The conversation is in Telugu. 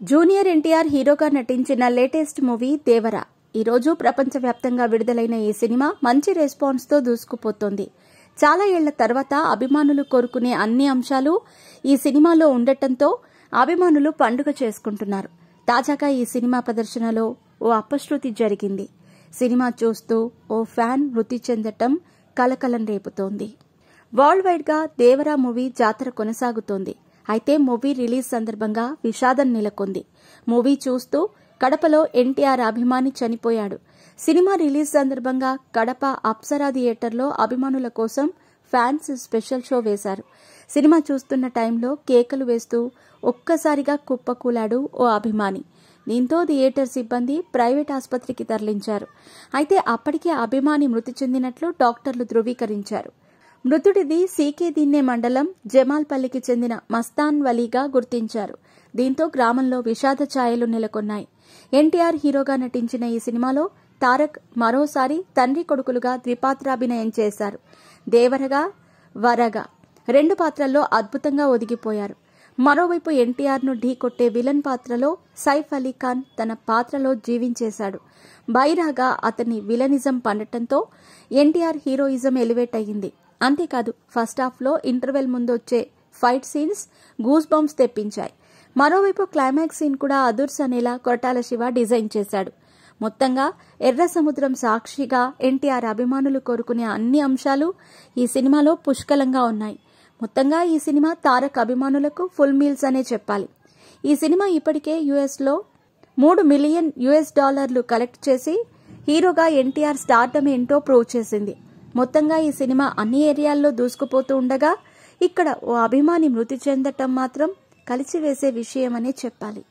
జూనియర్ ఎన్టీఆర్ హీరోగా నటించిన లేటెస్ట్ మూవీ దేవర ఈ రోజు ప్రపంచవ్యాప్తంగా విడుదలైన ఈ సినిమా మంచి రెస్పాన్స్ తో దూసుకుపోతోంది. చాలా ఏళ్ల తర్వాత అభిమానులు కోరుకునే అన్ని అంశాలు ఈ సినిమాలో ఉండటంతో అభిమానులు పండుగ చేసుకుంటున్నారు. తాజాగా ఈ సినిమా ప్రదర్శనలో ఓ అపశృతి జరిగింది. సినిమా చూస్తూ ఓ ఫ్యాన్ మృతి చెందటం కలకలం రేపుతోంది. వరల్డ్ వైడ్ గా దేవర మూవీ జాతర కొనసాగుతోంది. అయితే మూవీ రిలీజ్ సందర్భంగా విషాదం నెలకొంది. మూవీ చూస్తూ కడపలో ఎన్టీఆర్ అభిమాని చనిపోయాడు. సినిమా రిలీజ్ సందర్భంగా కడప అప్సరా థియేటర్లో అభిమానుల కోసం ఫ్యాన్స్ స్పెషల్ షో వేశారు. సినిమా చూస్తున్న టైంలో కేకలు వేస్తూ ఒక్కసారిగా కుప్పకూలాడు ఓ అభిమాని. దీంతో థియేటర్ సిబ్బంది ప్రైవేట్ ఆసుపత్రికి తరలించారు. అయితే అప్పటికే అభిమాని మృతి చెందినట్లు డాక్టర్లు ధృవీకరించారు. మృతుడిది సీకే దిన్నే మండలం జమాల్పల్లికి చెందిన మస్తాన్ వలీగా గుర్తించారు. దీంతో గ్రామంలో విషాద ఛాయలు నెలకొన్నాయి. ఎన్టీఆర్ హీరోగా నటించిన ఈ సినిమాలో తారక్ మరోసారి తండ్రి కొడుకులుగా ద్విపాత్రాభినయం చేశారు. దేవరగా, వరగా రెండు పాత్రల్లో అద్భుతంగా ఒదిగిపోయారు. మరోవైపు ఎన్టీఆర్ ను ఢీకొట్టే విలన్ పాత్రలో సైఫ్ అలీ ఖాన్ తన పాత్రలో జీవించేశాడు. బైరాగా అతని విలనిజం పండటంతో ఎన్టీఆర్ హీరోయిజం ఎలివేట్ అయ్యింది. అంతేకాదు ఫస్ట్ హాఫ్ లో ఇంటర్వెల్ ముందు వచ్చే ఫైట్ సీన్స్ గూస్ బంప్స్ తెప్పించాయి. మరోవైపు క్లైమాక్స్ సీన్ కూడా అదుర్స్ అనేలా కొరటాల శివ డిజైన్ చేశాడు. మొత్తంగా ఎర్ర సముద్రం సాక్షిగా ఎన్టీఆర్ అభిమానులు కోరుకునే అన్ని అంశాలు ఈ సినిమాలో పుష్కలంగా ఉన్నాయి. మొత్తంగా ఈ సినిమా తారక్ అభిమానులకు ఫుల్ మీల్స్ అనే చెప్పాలి. ఈ సినిమా ఇప్పటికే యుఎస్లో $3 మిలియన్ కలెక్ట్ చేసి హీరోగా ఎన్టీఆర్ స్టార్డమ్ ఏంటో ప్రూవ్ చేసింది. మొత్తంగా ఈ సినిమా అన్ని ఏరియాల్లో దూసుకుపోతూ ఉండగా ఇక్కడ ఓ అభిమాని మృతి చెందటం మాత్రం కలిసివేసే విషయమనే చెప్పాలి.